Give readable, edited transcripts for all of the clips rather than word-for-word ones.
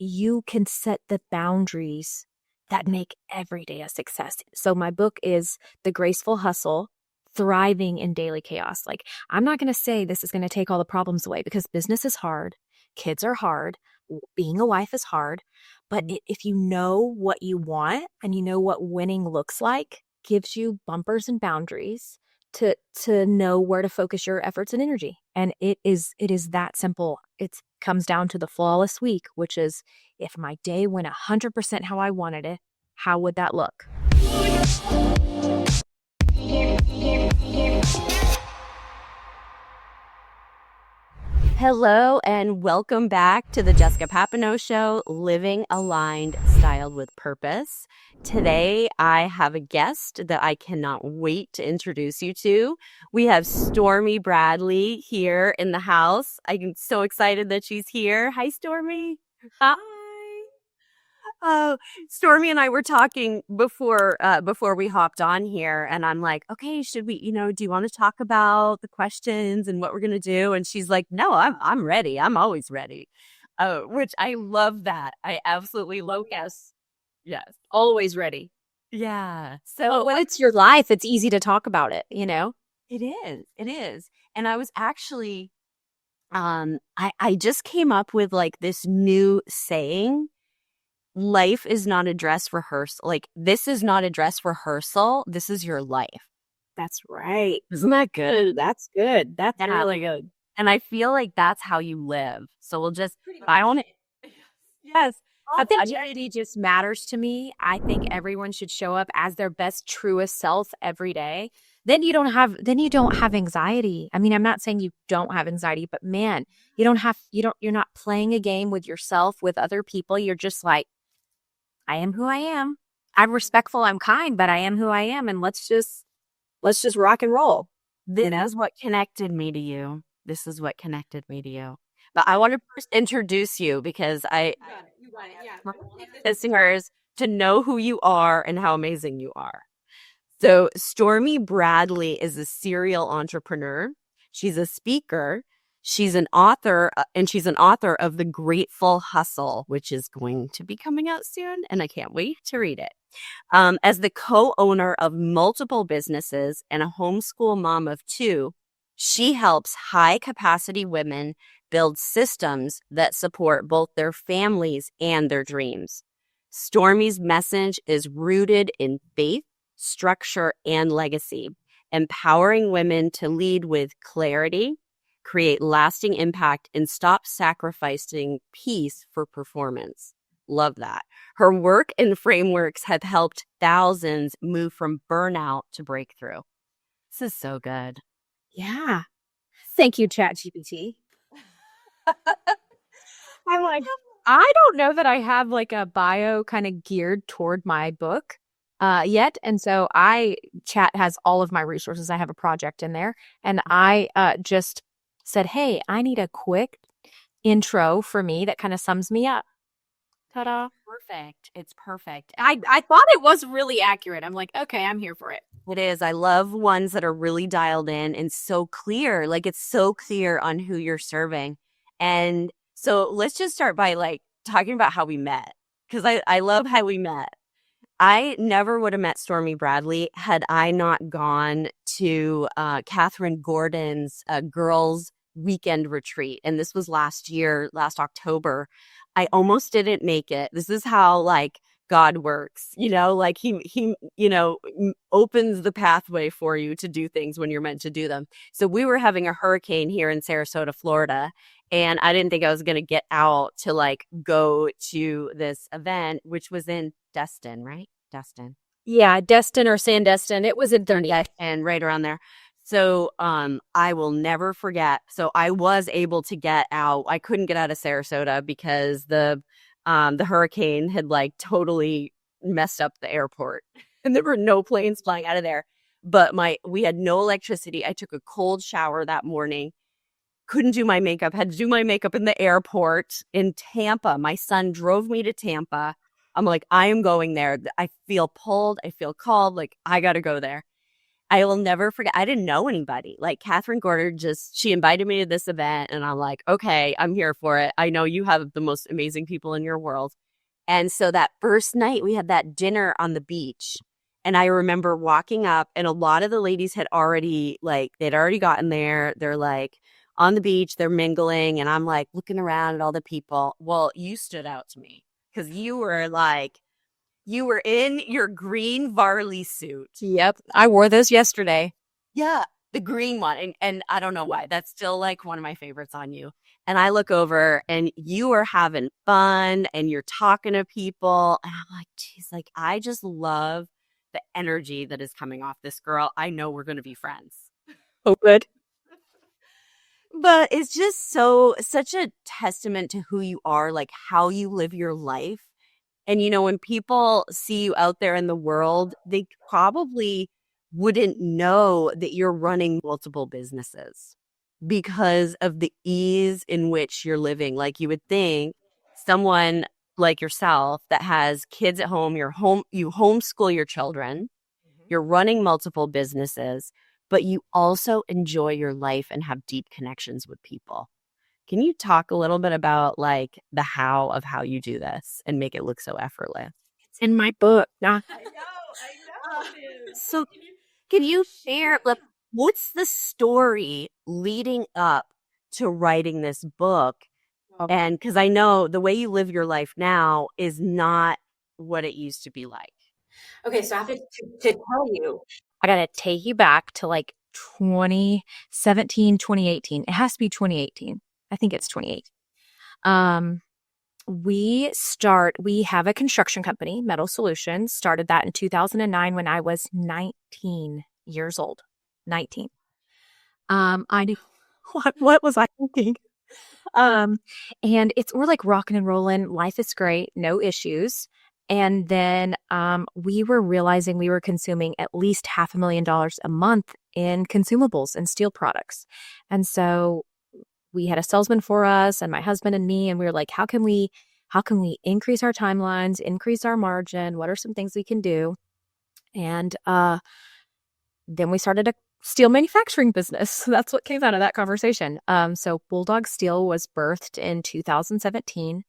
you can set the boundaries that make every day a success. So my book is The Graceful Hustle, Thriving in Daily Chaos. Like, I'm not going to say this is going to take all the problems away, because business is hard, kids are hard, being a wife is hard. But if you know what you want and you know what winning looks like, gives you bumpers and boundaries to know where to focus your efforts and energy. And it is that simple. It comes down to the flawless week, which is, if my day went 100% how I wanted it, how would that look? Hello and welcome back to the Jessica Papineau Show, Living Aligned, Styled with Purpose. Today, I have a guest that I cannot wait to introduce you to. We have Stormy Bradley here in the house. I'm so excited that she's here. Hi, Stormy. Hi. Stormy and I were talking before we hopped on here, and I'm like, okay, should we, do you want to talk about the questions and what we're gonna do? And she's like, no, I'm ready. I'm always ready. Which I love that. I absolutely love. Yes. Yes. Always ready. Yeah. So When it's your life, it's easy to talk about it, It is. And I was actually, I just came up with like this new saying. Life is not a dress rehearsal. Like, this is not a dress rehearsal. This is your life. That's right. Isn't that good? That's good. That's Yeah. really good. And I feel like that's how you live. So we'll just, I own it. Yes. Authenticity just matters to me. I think everyone should show up as their best, truest self every day. Then you don't have anxiety. I mean, I'm not saying you don't have anxiety, but man, you're not playing a game with yourself, with other people. You're just like, I am who I am. I'm respectful, I'm kind, but I am who I am. And let's just rock and roll. This is what connected me to you. But I want to first introduce you, because I want listeners to know who you are and how amazing you are. So Stormy Bradley is a serial entrepreneur. She's a speaker. She's an author, and she's an author of The Graceful Hustle, which is going to be coming out soon, and I can't wait to read it. As the co-owner of multiple businesses and a homeschool mom of 2, she helps high-capacity women build systems that support both their families and their dreams. Stormy's message is rooted in faith, structure, and legacy, empowering women to lead with clarity, create lasting impact, and stop sacrificing peace for performance. Love that. Her work and frameworks have helped thousands move from burnout to breakthrough. This is so good. Yeah. Thank you, ChatGPT. I'm like, I don't know that I have like a bio kind of geared toward my book yet. And so Chat has all of my resources. I have a project in there, and I just said, hey, I need a quick intro for me that kind of sums me up. Ta-da. Perfect. It's perfect. I thought it was really accurate. I'm like, okay, I'm here for it. It is. I love ones that are really dialed in and so clear. Like, it's so clear on who you're serving. And so let's just start by like talking about how we met, because I love how we met. I never would have met Stormy Bradley had I not gone to Catherine Gordon's girls' weekend retreat. And this was last October. I almost didn't make it. This is how like God works, like he opens the pathway for you to do things when you're meant to do them. So we were having a hurricane here in Sarasota, Florida, and I didn't think I was going to get out to like go to this event, which was in Destin, right? Destin. Yeah, Destin or Sandestin. It was in 30. And right around there. So I will never forget. So I was able to get out. I couldn't get out of Sarasota because the hurricane had like totally messed up the airport, and there were no planes flying out of there. But we had no electricity. I took a cold shower that morning. Couldn't do my makeup. Had to do my makeup in the airport in Tampa. My son drove me to Tampa. I'm like, I am going there. I feel pulled. I feel called. Like, I got to go there. I will never forget. I didn't know anybody. Like Catherine Gorder she invited me to this event and I'm like, okay, I'm here for it. I know you have the most amazing people in your world. And so that first night we had that dinner on the beach. And I remember walking up and a lot of the ladies they'd already gotten there. They're like on the beach, they're mingling. And I'm like looking around at all the people. Well, you stood out to me because you were in your green Varley suit. Yep. I wore those yesterday. Yeah, the green one. And I don't know why. That's still like one of my favorites on you. And I look over and you are having fun and you're talking to people. And I'm like, geez, like I just love the energy that is coming off this girl. I know we're going to be friends. Oh, good. But it's just such a testament to who you are, like how you live your life. And, when people see you out there in the world, they probably wouldn't know that you're running multiple businesses because of the ease in which you're living. Like you would think someone like yourself that has kids at home, you homeschool your children, you're running multiple businesses, but you also enjoy your life and have deep connections with people. Can you talk a little bit about like the how of how you do this and make it look so effortless? It's in my book. Nah. I know it is. So can you share what's the story leading up to writing this book? And because I know the way you live your life now is not what it used to be like. Okay, so I have to tell you. I got to take you back to like 2017, 2018. It has to be 2018. I think it's 2018. We have a construction company, Metal Solutions, started that in 2009 when I was 19 years old. 19. I knew what was I thinking? And we're like rocking and rolling. Life is great, no issues. And then we were realizing we were consuming at least $500,000 a month in consumables and steel products. And so we had a salesman for us and my husband and me, and we were like, how can we increase our timelines, increase our margin? What are some things we can do? And then we started a steel manufacturing business. So that's what came out of that conversation. So Bulldog Steel was birthed in 2017.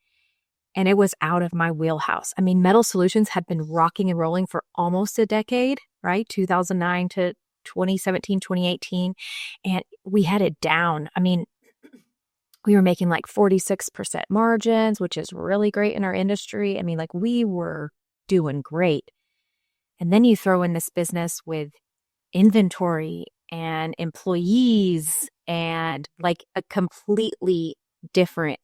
And it was out of my wheelhouse. I mean, Metal Solutions had been rocking and rolling for almost a decade, right? 2009 to 2017, 2018. And we had it down. I mean, we were making like 46% margins, which is really great in our industry. I mean, like we were doing great. And then you throw in this business with inventory and employees and like a completely different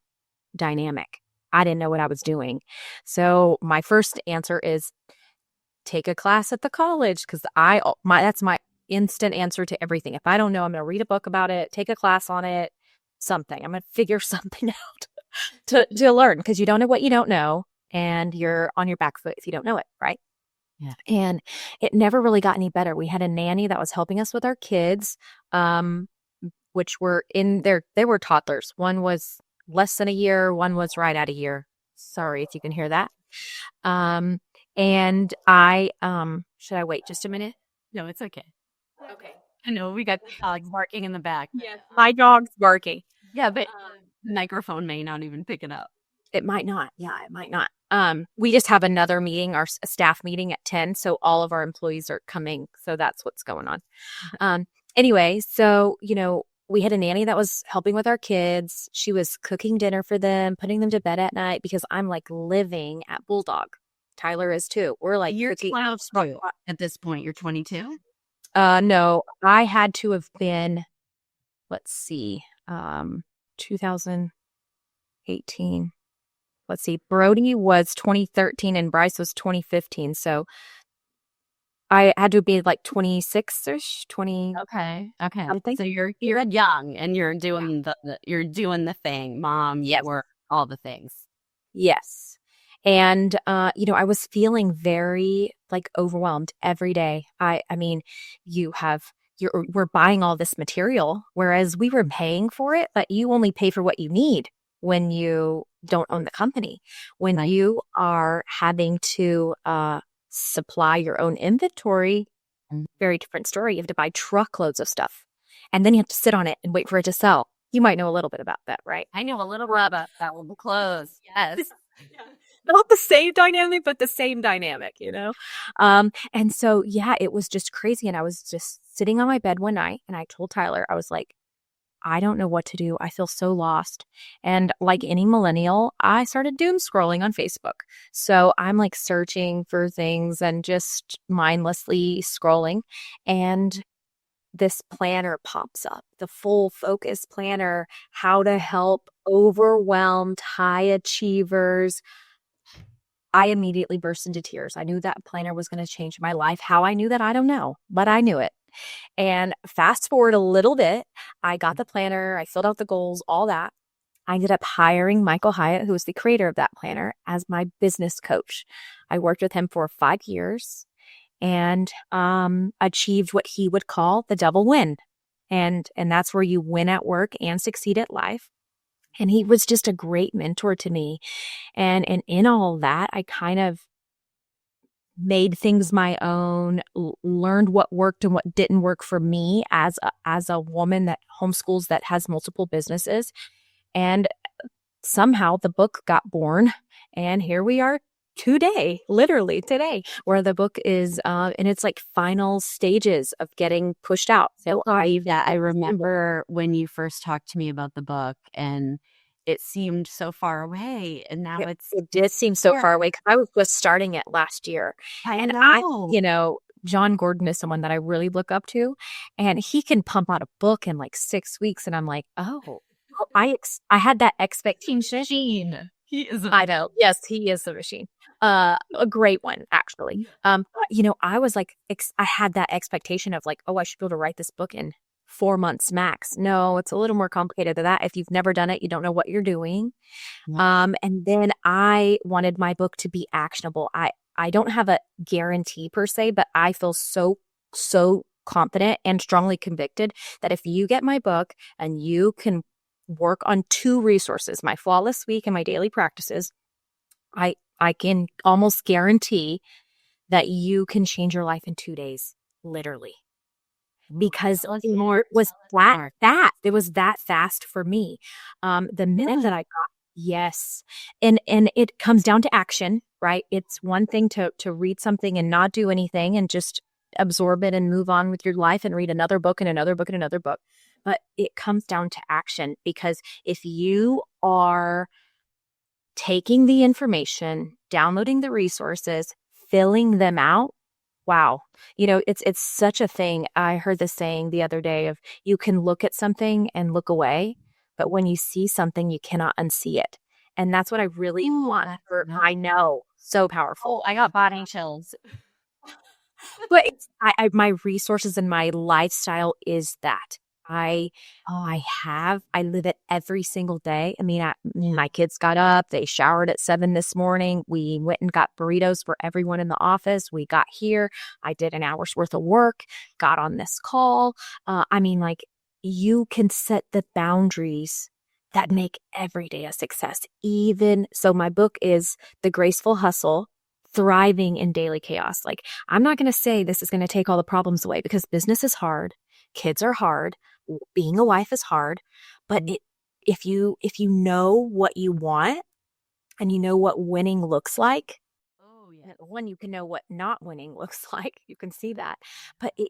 dynamic. I didn't know what I was doing. So my first answer is take a class at the college because that's my instant answer to everything. If I don't know, I'm going to read a book about it, take a class on it, something. I'm going to figure something out to learn because you don't know what you don't know and you're on your back foot if you don't know it, right? Yeah. And it never really got any better. We had a nanny that was helping us with our kids, which were they were toddlers. One was less than a year. One was right at a year. Sorry if you can hear that. And I, should I wait just a minute? No, it's okay. Okay. I know we got dogs barking in the back. Yes. My dog's barking. Yeah, but the microphone may not even pick it up. It might not. Yeah, it might not. We just have another meeting, our staff meeting at 10. So all of our employees are coming. So that's what's going on. Anyway, so, we had a nanny that was helping with our kids. She was cooking dinner for them, putting them to bed at night because I'm like living at Bulldog. Tyler is too. We're like, you're 22 at this point. You're 22? No, I had to have been, let's see, 2018. Let's see, Brody was 2013 and Bryce was 2015. So I had to be like 26-ish, 20. Okay. Something. So you're young and you're doing the thing, mom. Yes. Work, all the things. Yes. And I was feeling very like overwhelmed every day. I mean, we're buying all this material, whereas we were paying for it, but you only pay for what you need when you don't own the company. When you are having to supply your own inventory, Very different story. You have to buy truckloads of stuff, and then you have to sit on it and wait for it to sell. You might know a little bit about that, right? I know a little bit about that with the clothes. Yes. Not the same dynamic, but the same dynamic, you know? And so, yeah, it was just crazy. And I was just sitting on my bed one night and I told Tyler, I was like, I don't know what to do. I feel so lost. And like any millennial, I started doom scrolling on Facebook. So I'm like searching for things and just mindlessly scrolling. And this planner pops up, the Full Focus Planner, how to help overwhelmed high achievers. I immediately burst into tears. I knew that planner was going to change my life. How I knew that, I don't know, but I knew it. And fast forward a little bit, I got the planner, I filled out the goals, all that. I ended up hiring Michael Hyatt, who was the creator of that planner, as my business coach. I worked with him for 5 years and achieved what he would call the double win. And that's where you win at work and succeed at life. And he was just a great mentor to me. And in all that, I kind of made things my own, learned what worked and what didn't work for me as a woman that homeschools, that has multiple businesses. And somehow the book got born. And here we are today, literally today, where the book is in its like final stages of getting pushed out. So I remember when you first talked to me about the book, and it seemed so far away, and now it did seem so far away because I was just starting it last year. I know. You know, John Gordon is someone that I really look up to, and he can pump out a book in like 6 weeks, and I'm like, oh, I had that expectation. He is. I know. Yes, he is the machine. A great one, actually. You know, I was like, I had that expectation of like, oh, I should be able to write this book in 4 months max. No, it's a little more complicated than that. If you've never done it, you don't know what you're doing. And then I wanted my book to be actionable. I don't have a guarantee per se, but I feel so confident and strongly convicted that if you get my book and you can work on 2 resources, my Flawless Week and my daily practices, I can almost guarantee that you can change your life in 2 days, literally. Because it was that it was that fast for me. The minute that I got, yes. And it comes down to action, right? It's one thing to read something and not do anything and just absorb it and move on with your life and read another book and another book and another book. But it comes down to action, because if you are taking the information, downloading the resources, filling them out, wow. You know, it's such a thing. I heard this saying the other day of, you can look at something and look away, but when you see something, you cannot unsee it. And that's what I really want for, I know, so powerful. I got body chills. But my resources and my lifestyle is that. I live it every single day. I mean, my kids got up, they showered at 7 this morning. We went and got burritos for everyone in the office. We got here. I did an hour's worth of work, got on this call. I mean, like, you can set the boundaries that make every day a success. Even so, my book is The Graceful Hustle, Thriving in Daily Chaos. Like, I'm not going to say this is going to take all the problems away, because business is hard. Kids are hard. Being a wife is hard. But if you know what you want and you know what winning looks like, one, you can know what not winning looks like. You can see that. But it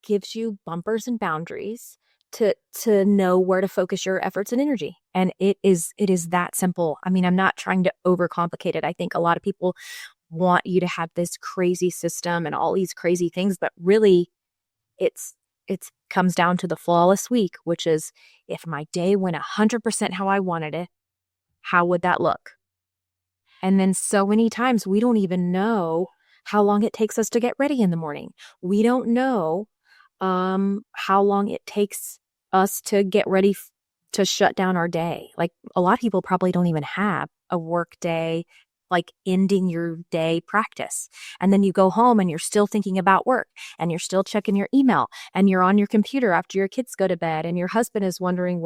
gives you bumpers and boundaries to know where to focus your efforts and energy. And it is that simple. I mean, I'm not trying to overcomplicate it. I think a lot of people want you to have this crazy system and all these crazy things, but really it comes down to the flawless week, which is, if my day went 100% how I wanted it, how would that look? And then so many times we don't even know how long it takes us to get ready in the morning. We don't know how long it takes us to get ready to shut down our day. Like, a lot of people probably don't even have a work day, like ending your day practice. And then you go home and you're still thinking about work, and you're still checking your email, and you're on your computer after your kids go to bed, and your husband is wondering,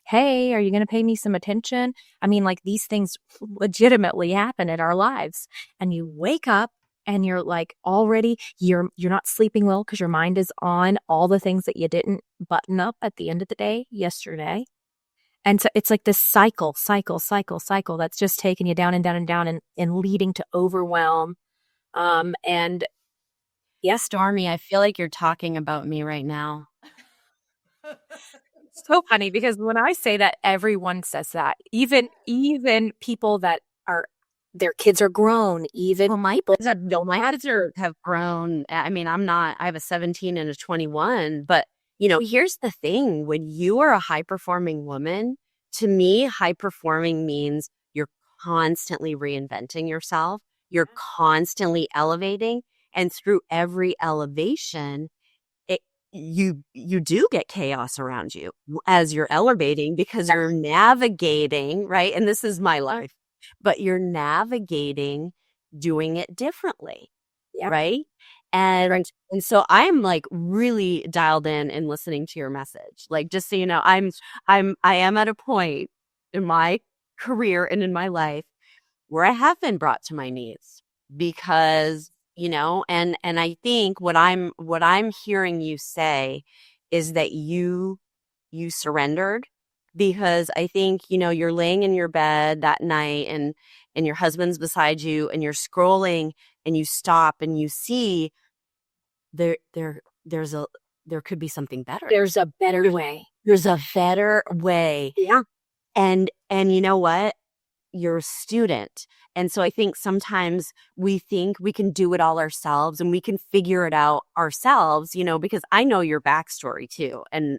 hey, are you going to pay me some attention? I mean, like, these things legitimately happen in our lives. And you wake up and you're like already you're not sleeping well because your mind is on all the things that you didn't button up at the end of the day yesterday. And so it's like this cycle that's just taking you down and down and down and leading to overwhelm. And yes, Stormy, I feel like you're talking about me right now. it's so funny because when I say that, everyone says that. Even people that are their kids are grown. Even my kids have grown. I mean, I have a 17 and a 21, but here's the thing. When you are a high-performing woman, to me, high-performing means you're constantly reinventing yourself. You're constantly elevating. And through every elevation, you do get chaos around you as you're elevating because you're navigating, right? And this is my life, but you're navigating doing it differently, right? And so I'm like really dialed in and listening to your message. Like, just so you know, I am at a point in my career and in my life where I have been brought to my knees because, and I think what I'm hearing you say is that you surrendered, because I think, you're laying in your bed that night and your husband's beside you and you're scrolling and you stop and you see there could be something better. There's a better way. There's a better way. Yeah. And you know what? You're a student. And so I think sometimes we think we can do it all ourselves and we can figure it out ourselves, because I know your backstory too. And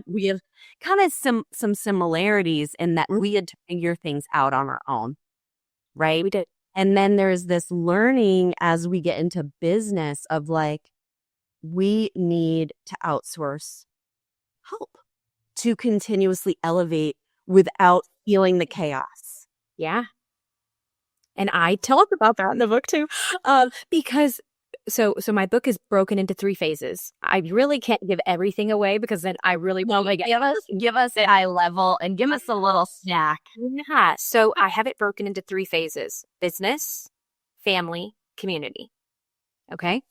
we have kind of some similarities in that we had to figure things out on our own, right? We did. And then there's this learning as we get into business of like, we need to outsource help to continuously elevate without feeling the chaos. Yeah. And I talk about that in the book too, because so my book is broken into 3 phases. I really can't give everything away because then I really won't make it. Give us a high level and give us a little snack. Yeah. So I have it broken into 3 phases: business, family, community. Okay.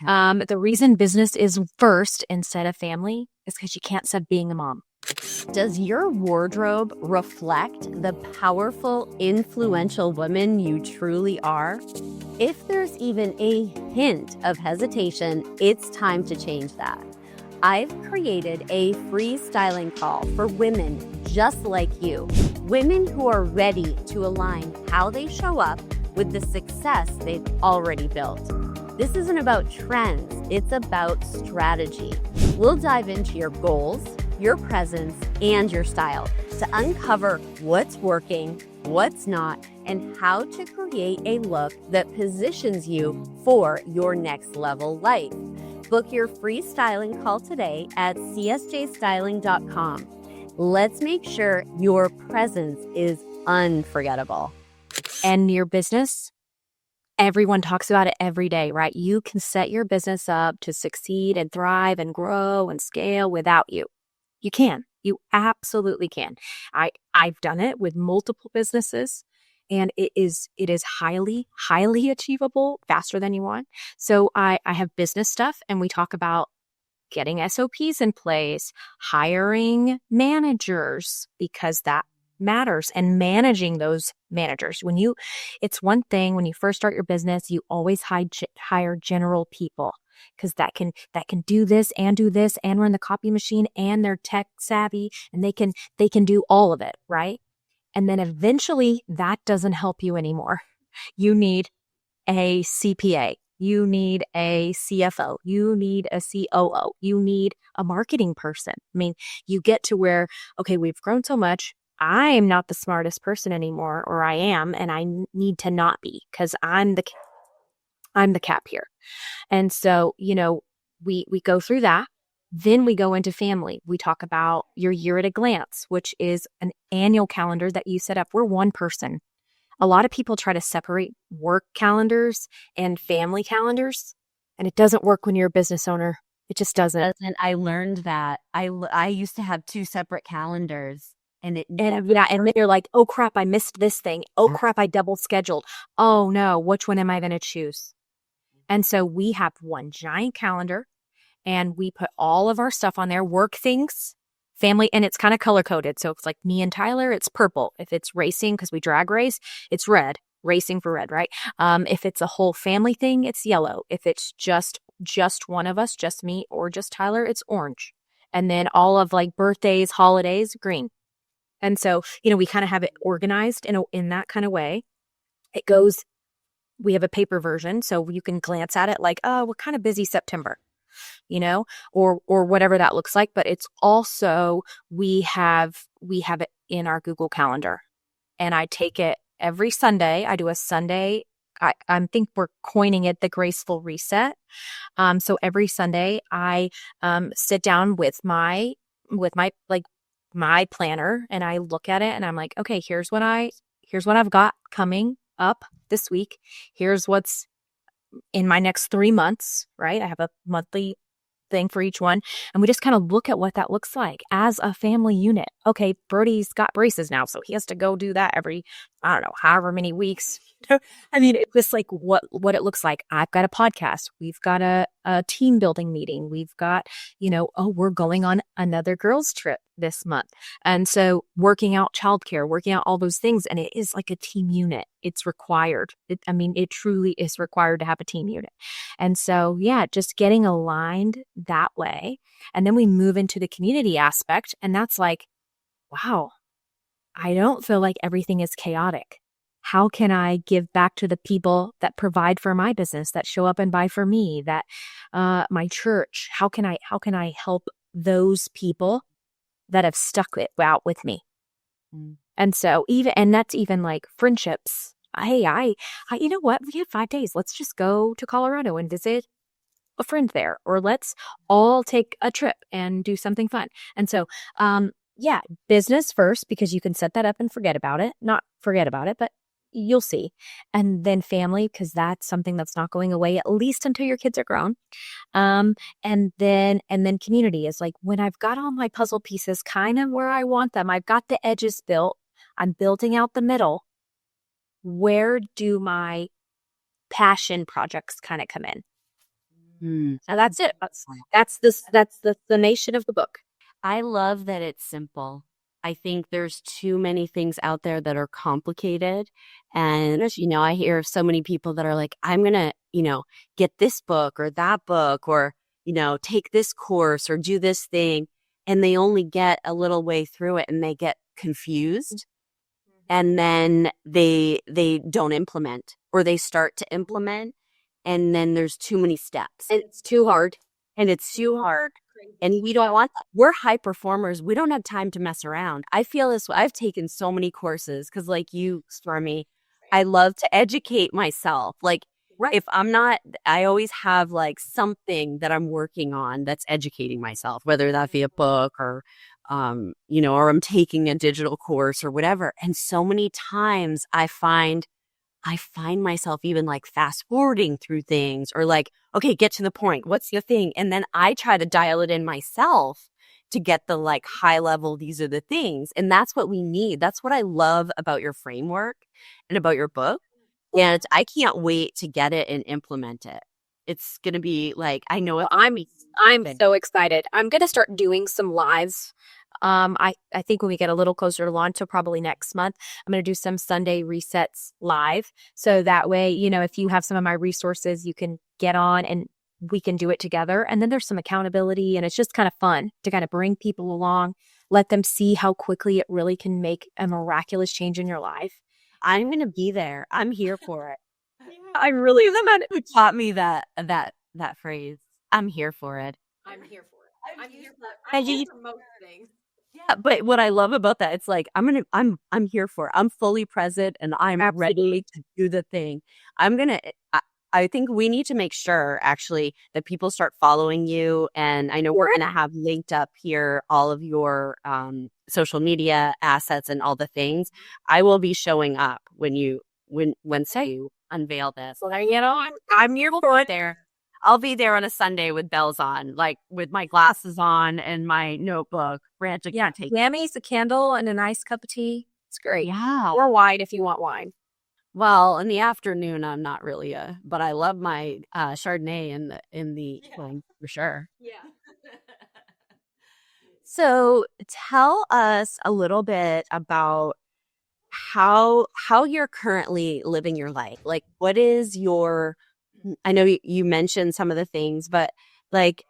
The reason business is first instead of family is because you can't stop being a mom. Does your wardrobe reflect the powerful, influential woman you truly are? If there's even a hint of hesitation, it's time to change that. I've created a free styling call for women just like you. Women who are ready to align how they show up with the success they've already built. This isn't about trends, it's about strategy. We'll dive into your goals, your presence, and your style to uncover what's working, what's not, and how to create a look that positions you for your next level life. Book your free styling call today at csjstyling.com. Let's make sure your presence is unforgettable. And your business, everyone talks about it every day, right? You can set your business up to succeed and thrive and grow and scale without you. You can. You absolutely can. I've done it with multiple businesses, and it is highly, highly achievable, faster than you want. So I have business stuff, and we talk about getting SOPs in place, hiring managers, because that matters, and managing those managers. It's one thing when you first start your business, you always hire general people, because that can do this and run the copy machine, and they're tech savvy, and they can do all of it, right? And then eventually that doesn't help you anymore. You need a CPA, you need a CFO, you need a COO, you need a marketing person. I mean, you get to where, okay, we've grown so much, I'm not the smartest person anymore, or I am, and I need to not be, because I'm the cap here. And so, we go through that. Then we go into family. We talk about your year at a glance, which is an annual calendar that you set up. We're one person. A lot of people try to separate work calendars and family calendars, and it doesn't work when you're a business owner. It just doesn't. And I learned that. I used to have 2 separate calendars. And then you're like, oh crap, I missed this thing. Oh crap, I double scheduled. Oh no, which one am I going to choose? And so we have one giant calendar and we put all of our stuff on there, work things, family, and it's kind of color coded. So if it's like me and Tyler, it's purple. If it's racing, because we drag race, it's red, racing for red, right? If it's a whole family thing, it's yellow. If it's just one of us, just me or just Tyler, it's orange. And then all of like birthdays, holidays, green. And so, we kind of have it organized in that kind of way. It goes, we have a paper version, so you can glance at it like, oh, we're kind of busy September, or whatever that looks like. But it's also, we have it in our Google Calendar, and I take it every Sunday. I do a Sunday. I think we're coining it the Graceful Reset. So every Sunday I sit down with my planner, and I look at it and I'm like, okay, here's what I've got coming up this week. Here's what's in my next 3 months, right? I have a monthly thing for each one. And we just kind of look at what that looks like as a family unit. Okay, Brody's got braces now, so he has to go do that every, I don't know, however many weeks. I mean, it's just like what it looks like. I've got a podcast. We've got a team building meeting. We've got, we're going on another girls trip this month. And so working out childcare, working out all those things. And it is like a team unit. It's required. It truly is required to have a team unit. And so, yeah, just getting aligned that way. And then we move into the community aspect. And that's like, wow, I don't feel like everything is chaotic. How can I give back to the people that provide for my business, that show up and buy for me, that my church? How can I help those people that have stuck it out with me? And so that's even like friendships. Hey, I you know what? We have 5 days. Let's just go to Colorado and visit a friend there, or let's all take a trip and do something fun. And so, yeah, business first, because you can set that up and forget about it. Not forget about it, but you'll see. And then family, because that's something that's not going away, at least until your kids are grown. And then community is like when I've got all my puzzle pieces kind of where I want them. I've got the edges built. I'm building out the middle. Where do my passion projects kind of come in? And that's it. That's the nation of the book. I love that it's simple. I think there's too many things out there that are complicated. And, I hear of so many people that are like, I'm going to, get this book or that book, or, take this course or do this thing. And they only get a little way through it and they get confused. And then they don't implement, or they start to implement. And then there's too many steps. And it's too hard. And we don't want that. We're high performers. We don't have time to mess around. I feel this way. I've taken so many courses because, like you, Stormy, I love to educate myself. Like, if I'm not, I always have like something that I'm working on that's educating myself, whether that be a book or, or I'm taking a digital course or whatever. And so many times I find myself even like fast forwarding through things, or like, okay, get to the point. What's the thing? And then I try to dial it in myself to get the like high level, these are the things. And that's what we need. That's what I love about your framework and about your book. And I can't wait to get it and implement it. It's going to be like, I know it. I'm so excited. I'm going to start doing some lives. I think when we get a little closer to launch, so probably next month, I'm going to do some Sunday resets live. So that way, if you have some of my resources, you can get on and we can do it together. And then there's some accountability, and it's just kind of fun to kind of bring people along, let them see how quickly it really can make a miraculous change in your life. I'm going to be there. I'm here for it. I really am. The man who taught me that phrase. I'm here for it. I'm here for it. I'm here for most things. Yeah, but what I love about that, it's like I'm here for it. I'm fully present and I'm ready to do the thing. I think we need to make sure actually that people start following you, and I know we're going to have linked up here all of your social media assets and all the things. I will be showing up when you unveil this. Well, I'm here for it. There. I'll be there on a Sunday with bells on, like with my glasses on and my notebook. Yammy's, a candle, and a nice cup of tea. It's great. Yeah. Or wine if you want wine. Well, in the afternoon, I'm not really but I love my Chardonnay in the for sure. Yeah. So tell us a little bit about how you're currently living your life. Like, what is your, I know you mentioned some of the things, but like,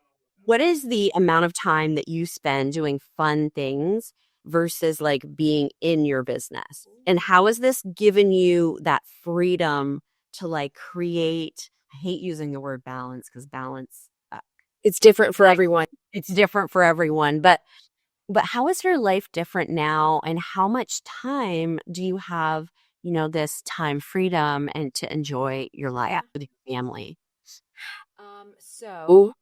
what is the amount of time that you spend doing fun things versus like being in your business? And how has this given you that freedom to like create? I hate using the word balance because balance, It's different for everyone. it's different for everyone, but how is your life different now, and how much time do you have, this time freedom and to enjoy your life with your family? So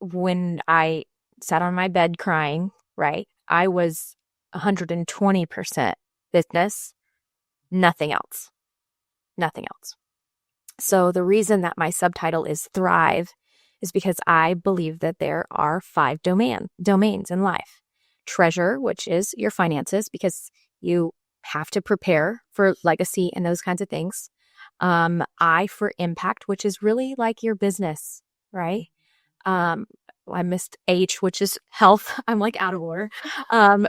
when I sat on my bed crying, right, I was 120% business, nothing else. Nothing else. So the reason that my subtitle is Thrive is because I believe that there are 5 domains in life. Treasure, which is your finances, because you have to prepare for legacy and those kinds of things. I for impact, which is really like your business, right? I missed H, which is health. I'm like out of order.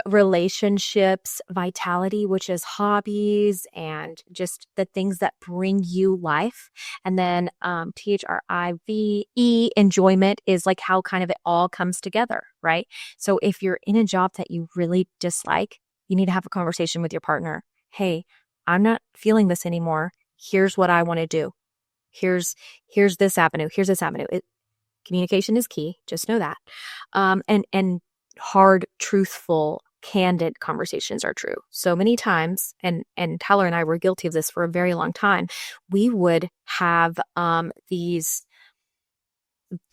Relationships, vitality, which is hobbies and just the things that bring you life. And then THRIVE, enjoyment is like how kind of it all comes together, right? So if you're in a job that you really dislike, you need to have a conversation with your partner. Hey, I'm not feeling this anymore. Here's what I want to do. Here's this avenue. Here's this avenue. Communication is key. Just know that. And hard, truthful, candid conversations are true. So many times, and Tyler and I were guilty of this for a very long time, we would have these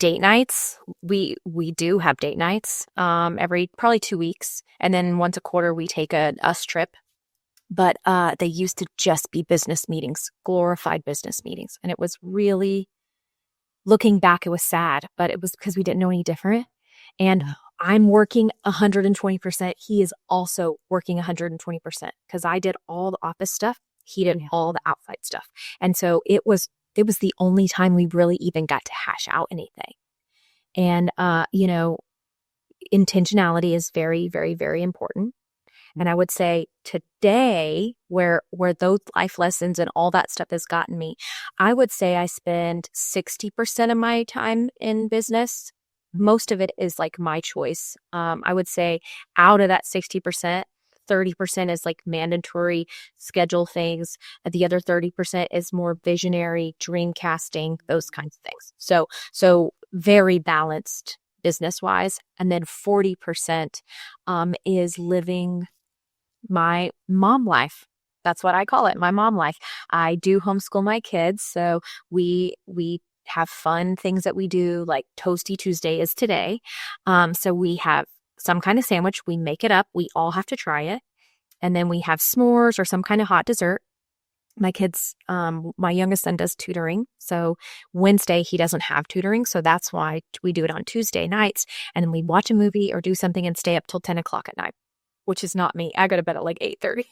date nights. We do have date nights every probably 2 weeks. And then once a quarter, we take a us trip. But they used to just be business meetings, glorified business meetings. And it was really, looking back, it was sad, but it was because we didn't know any different. And I'm working 120%. He is also working 120% because I did all the office stuff. He did all the outside stuff. And so it was the only time we really even got to hash out anything. And, intentionality is very, very, very important. And I would say today, where those life lessons and all that stuff has gotten me, I would say I spend 60% of my time in business. Most of it is like my choice. I would say out of that 60%, 30% is like mandatory schedule things. The other 30% is more visionary, dream casting, those kinds of things. So very balanced business wise. And then 40% is living my mom life. That's what I call it, my mom life. I do homeschool my kids, so we have fun things that we do, like Toasty Tuesday is today. So we have some kind of sandwich, we make it up, we all have to try it, and then we have s'mores or some kind of hot dessert. My kids, my youngest son does tutoring, so Wednesday he doesn't have tutoring, so that's why we do it on Tuesday nights, and then we watch a movie or do something and stay up till 10 o'clock at night. Which is not me. I go to bed at like 8:30.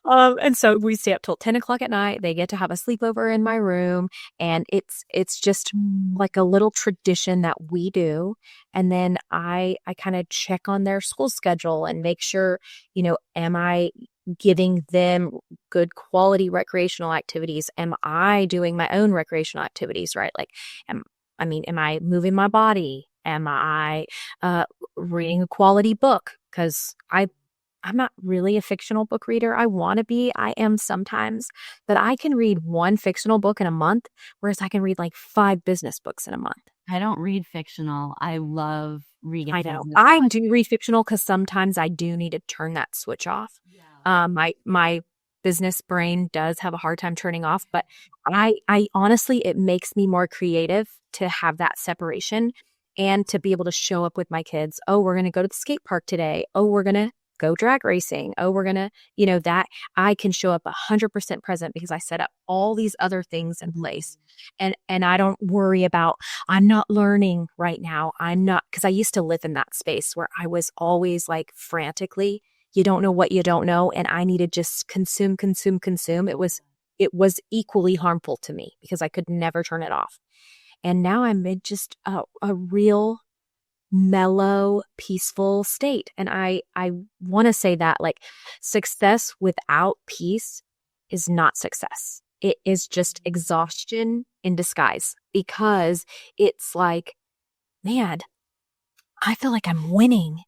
And so we stay up till 10 o'clock at night. They get to have a sleepover in my room. And it's just like a little tradition that we do. And then I kind of check on their school schedule and make sure, am I giving them good quality recreational activities? Am I doing my own recreational activities, right? Like, am I moving my body? Am I reading a quality book? Because I'm not really a fictional book reader. I want to be. I am sometimes. But I can read one fictional book in a month, whereas I can read like 5 business books in a month. I don't read fictional. I love reading. I know. I do read fictional because sometimes I do need to turn that switch off. Yeah. My business brain does have a hard time turning off, but I honestly, it makes me more creative to have that separation. And to be able to show up with my kids. Oh, we're going to go to the skate park today. Oh, we're going to go drag racing. Oh, we're going to, that I can show up 100% present because I set up all these other things in place. And I don't worry about, I'm not learning right now. I'm not, because I used to live in that space where I was always like frantically, you don't know what you don't know. And I needed just consume. It was equally harmful to me because I could never turn it off. And now I'm in just a real mellow, peaceful state. And I want to say that like success without peace is not success. It is just exhaustion in disguise because it's like, man, I feel like I'm winning.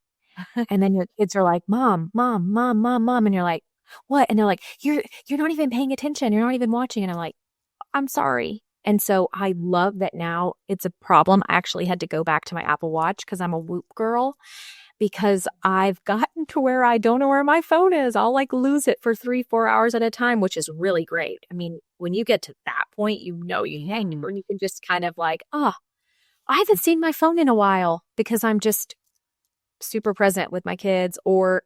And then your kids are like, mom, mom, mom, mom, mom. And you're like, what? And they're like, you're not even paying attention. You're not even watching. And I'm like, I'm sorry. And so I love that now it's a problem. I actually had to go back to my Apple Watch because I'm a Whoop girl, because I've gotten to where I don't know where my phone is. I'll like lose it for 3-4 hours at a time, which is really great. I mean, when you get to that point, you hang or you can just kind of like, I haven't seen my phone in a while because I'm just super present with my kids or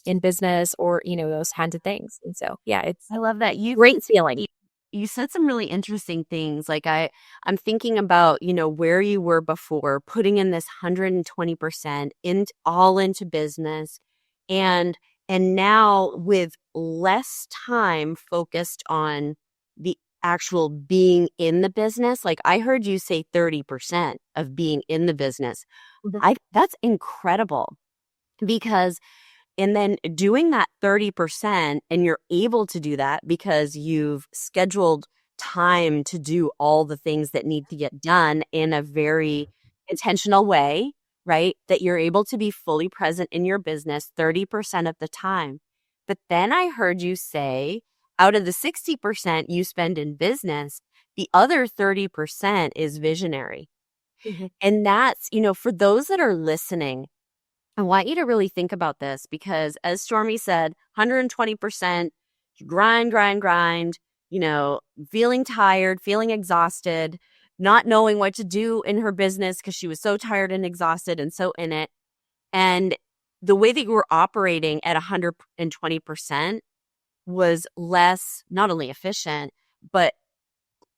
in business or, those kinds of things. And so, yeah, I love that. Great feeling. You said some really interesting things. Like I'm thinking about, where you were before, putting in this 120% all into business, and now with less time focused on the actual being in the business. Like I heard you say 30% of being in the business. That's incredible because and then doing that 30%, and you're able to do that because you've scheduled time to do all the things that need to get done in a very intentional way, right? That you're able to be fully present in your business 30% of the time. But then I heard you say, out of the 60% you spend in business, the other 30% is visionary. Mm-hmm. And that's, for those that are listening, I want you to really think about this because, as Stormy said, 120%, grind, feeling tired, feeling exhausted, not knowing what to do in her business because she was so tired and exhausted and so in it. And the way that you were operating at 120% was less, not only efficient, but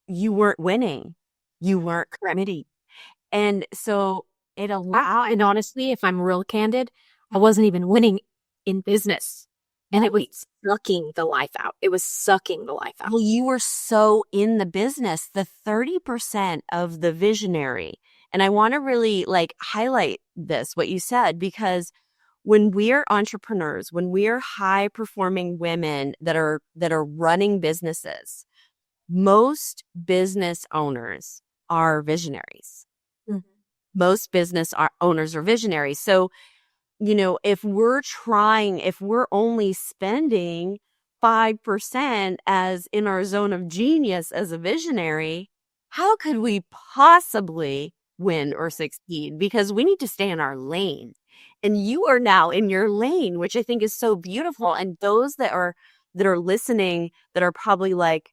you weren't winning. You weren't committing. And so it allowed, and honestly, if I'm real candid, I wasn't even winning in business. And it was sucking the life out. It was sucking the life out. Well, you were so in the business, the 30% of the visionary. And I want to really highlight this, what you said, because when we are entrepreneurs, when we are high performing women that are running businesses, most business owners are visionaries. Mm-hmm. Most business owners are visionaries. So, if we're only spending 5% as in our zone of genius as a visionary, how could we possibly win or succeed? Because we need to stay in our lane. And you are now in your lane, which I think is so beautiful. And those that are listening that are probably like,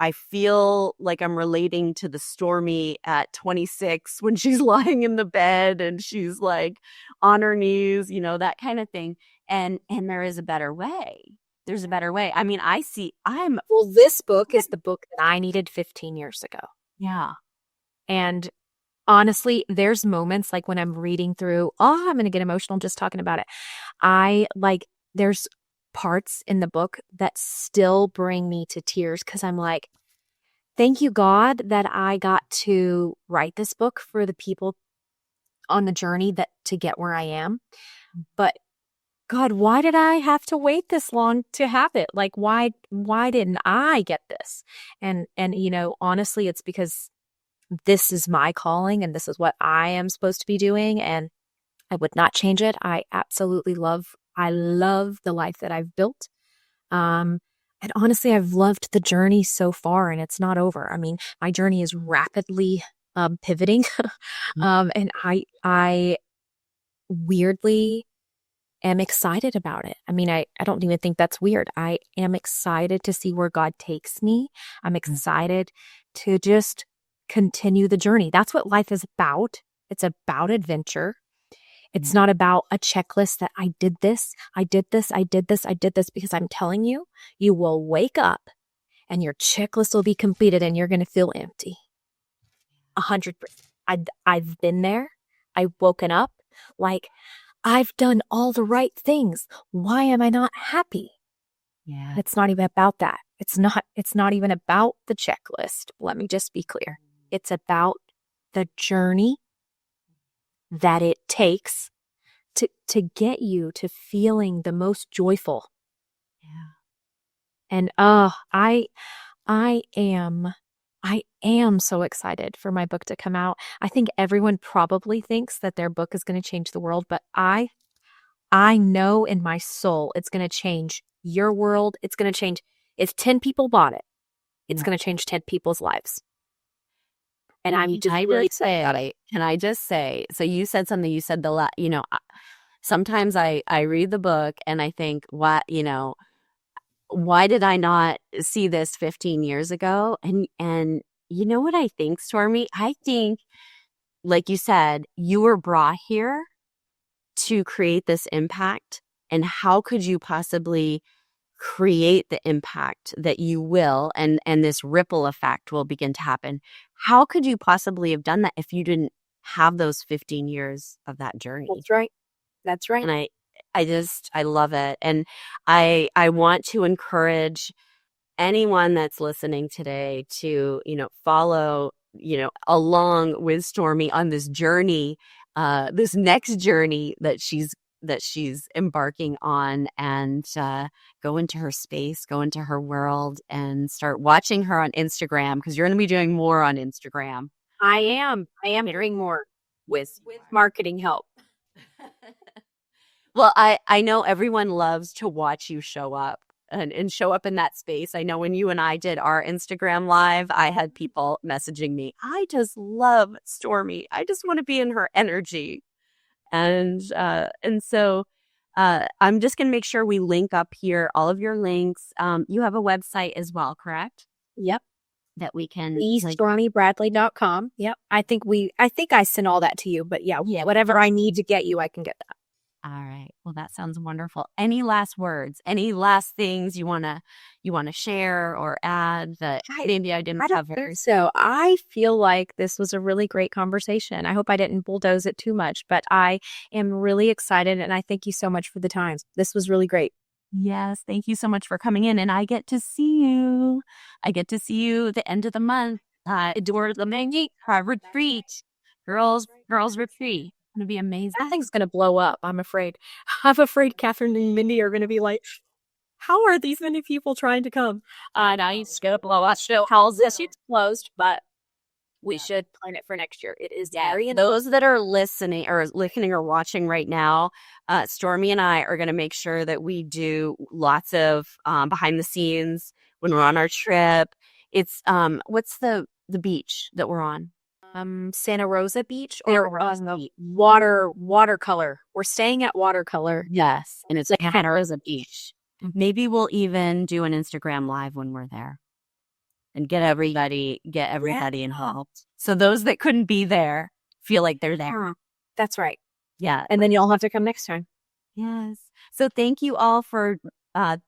I feel like I'm relating to the Stormy at 26 when she's lying in the bed and she's like on her knees, that kind of thing. And there is a better way. There's a better way. I mean, this book is the book that I needed 15 years ago. Yeah. And honestly, there's moments like when I'm reading through, I'm going to get emotional just talking about it. There's parts in the book that still bring me to tears because I'm like, thank you, God, that I got to write this book for the people on the journey to get where I am. But God, why did I have to wait this long to have it? Like, why didn't I get this? And honestly, it's because this is my calling and this is what I am supposed to be doing. And I would not change it. I absolutely love the life that I've built. And honestly, I've loved the journey so far and it's not over. I mean, my journey is rapidly pivoting. And I weirdly am excited about it. I mean, I don't even think that's weird. I am excited to see where God takes me. I'm excited to just continue the journey. That's what life is about. It's about adventure. It's not about a checklist that I did this, because I'm telling you, you will wake up and your checklist will be completed and you're going to feel empty. 100%. I've been there. I've woken up like I've done all the right things. Why am I not happy? Yeah. It's not even about that. It's not even about the checklist. Let me just be clear. It's about the journey that it takes to get you to feeling the most joyful. Yeah. And I am so excited for my book to come out. I think everyone probably thinks that their book is going to change the world, but I know in my soul it's going to change your world. It's going to change. If 10 people bought it, it's going to change 10 people's lives. And Can I just say, so you said something, you said sometimes I read the book and I think, why did I not see this 15 years ago? And you know what I think, Stormy? I think, like you said, you were brought here to create this impact. And how could you possibly create the impact that you will, and this ripple effect will begin to happen? How could you possibly have done that if you didn't have those 15 years of that journey? That's right. And I love it. And I want to encourage anyone that's listening today to, follow, along with Stormy on this journey, this next journey that she's embarking on, and go into her space, go into her world, and start watching her on Instagram, because you're going to be doing more on Instagram. I am doing more with marketing help. Well, I know everyone loves to watch you show up and show up in that space. I know when you and I did our Instagram live, I had people messaging me, I just love Stormy. I just want to be in her energy. And so I'm just going to make sure we link up here all of your links. You have a website as well, correct? Yep. That we can StormyBradley.com. Yep. I think I sent all that to you, but yeah, whatever I need to get you, I can get that. All right. Well, that sounds wonderful. Any last words? Any last things you wanna share or add that maybe I didn't cover? So I feel like this was a really great conversation. I hope I didn't bulldoze it too much, but I am really excited, and I thank you so much for the time. This was really great. Yes, thank you so much for coming in, and I get to see you. I get to see you at the end of the month. During the retreat, girls retreat. It's going to be amazing. That thing's going to blow up, I'm afraid. I'm afraid Catherine and Mindy are going to be like, how are these many people trying to come? And it's going to blow up. So how's this? It's closed, but we should plan it for next year. It is very those that are listening or watching right now, Stormy and I are going to make sure that we do lots of behind the scenes when we're on our trip. It's what's the beach that we're on? Santa Rosa Beach or watercolor. We're staying at Watercolor. Yes, and it's like Santa Rosa Beach. Maybe we'll even do an Instagram live when we're there, and get everybody involved. So those that couldn't be there feel like they're there. That's right. Yeah, and then you'll have to come next time. Yes. So thank you all for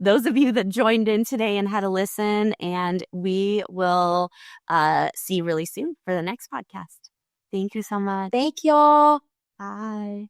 those of you that joined in today and had a listen, and we will see you really soon for the next podcast. Thank you so much. Thank y'all. Bye.